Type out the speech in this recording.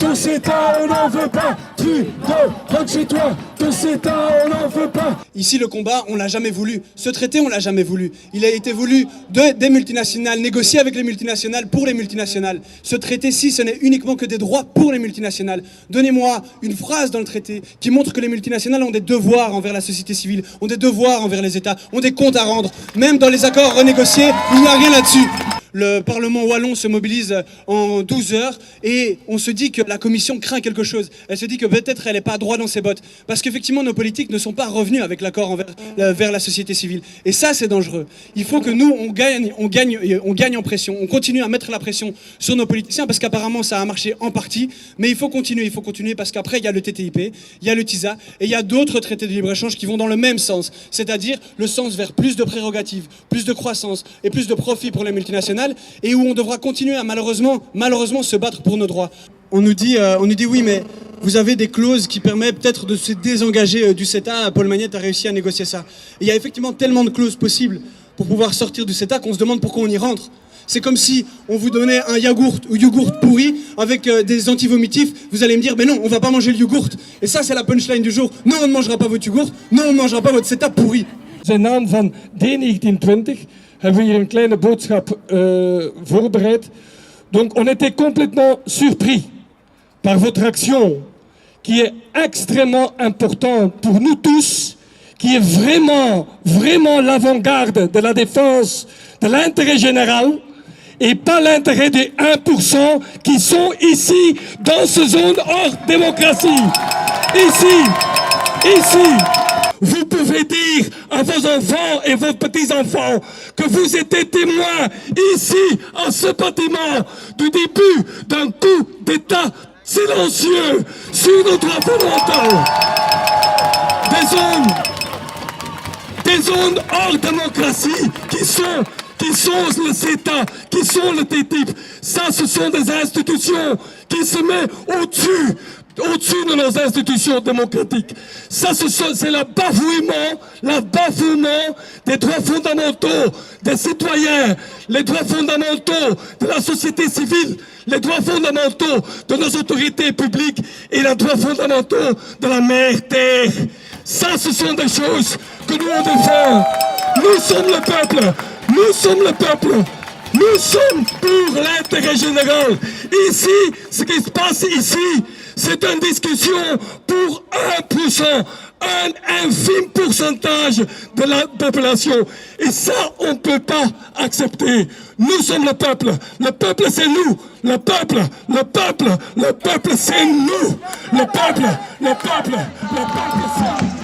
ton CETA, on n'en veut pas. Trudeau, rentre chez toi, ton CETA, on n'en veut pas. Ici, le combat, on l'a jamais voulu. Ce traité, on l'a jamais voulu. Il a été voulu des multinationales, négocié avec les multinationales pour les multinationales. Ce traité-ci, ce n'est uniquement que des droits pour les multinationales. Donnez-moi une phrase dans le traité qui montre que les multinationales ont des devoirs envers la société civile, ont des devoirs envers les États, ont des comptes à rendre. Même dans les accords renégociés, il n'y a rien là-dessus. Le Parlement wallon se mobilise en 12 heures et on se dit que la Commission craint quelque chose. Elle se dit que peut-être elle n'est pas droit dans ses bottes. Parce qu'effectivement, nos politiques ne sont pas revenus avec l'accord vers la société civile. Et ça, c'est dangereux. Il faut que nous, on gagne en pression. On continue à mettre la pression sur nos politiciens parce qu'apparemment, ça a marché en partie. Mais il faut continuer parce qu'après, il y a le TTIP, il y a le TISA et il y a d'autres traités de libre-échange qui vont dans le même sens. C'est-à-dire le sens vers plus de prérogatives, plus de croissance et plus de profit pour les multinationales. Et où on devra continuer à malheureusement se battre pour nos droits. On nous dit oui, mais vous avez des clauses qui permettent peut-être de se désengager du CETA. Paul Magnette a réussi à négocier ça. Et il y a effectivement tellement de clauses possibles pour pouvoir sortir du CETA qu'on se demande pourquoi on y rentre. C'est comme si on vous donnait un yogourt pourri avec des antivomitifs. Vous allez me dire, mais non, on va pas manger le yogourt. Et ça, c'est la punchline du jour. Non, on ne mangera pas votre yogourt. Non, on ne mangera pas votre CETA pourri. Zijn naam van D1920 hebben we hier een kleine boodschap voorbereid. Donc on était complètement surpris par votre action qui est extrêmement importante pour nous tous, qui est vraiment l'avant-garde de la défense de l'intérêt général et pas l'intérêt des 1% qui sont ici dans ce zone hors démocratie. Ici. Vous pouvez dire à vos enfants et vos petits-enfants que vous étiez témoins ici, en ce bâtiment, du début d'un coup d'État silencieux sur nos droits fondamentaux. Des zones hors démocratie qui sont le CETA, qui sont le TTIP. Ça, ce sont des institutions qui se mettent au-dessus de nos institutions démocratiques. Ça, c'est le bafouement des droits fondamentaux des citoyens, les droits fondamentaux de la société civile, les droits fondamentaux de nos autorités publiques et les droits fondamentaux de la mère terre. Ça, ce sont des choses que nous on défend. Nous sommes le peuple. Nous sommes le peuple. Nous sommes pour l'intérêt général. Ici, ce qui se passe ici, c'est une discussion pour 1%, un infime pourcentage de la population. Et ça, on ne peut pas accepter. Nous sommes le peuple. Le peuple, c'est nous. Le peuple, c'est nous. Le peuple, c'est nous.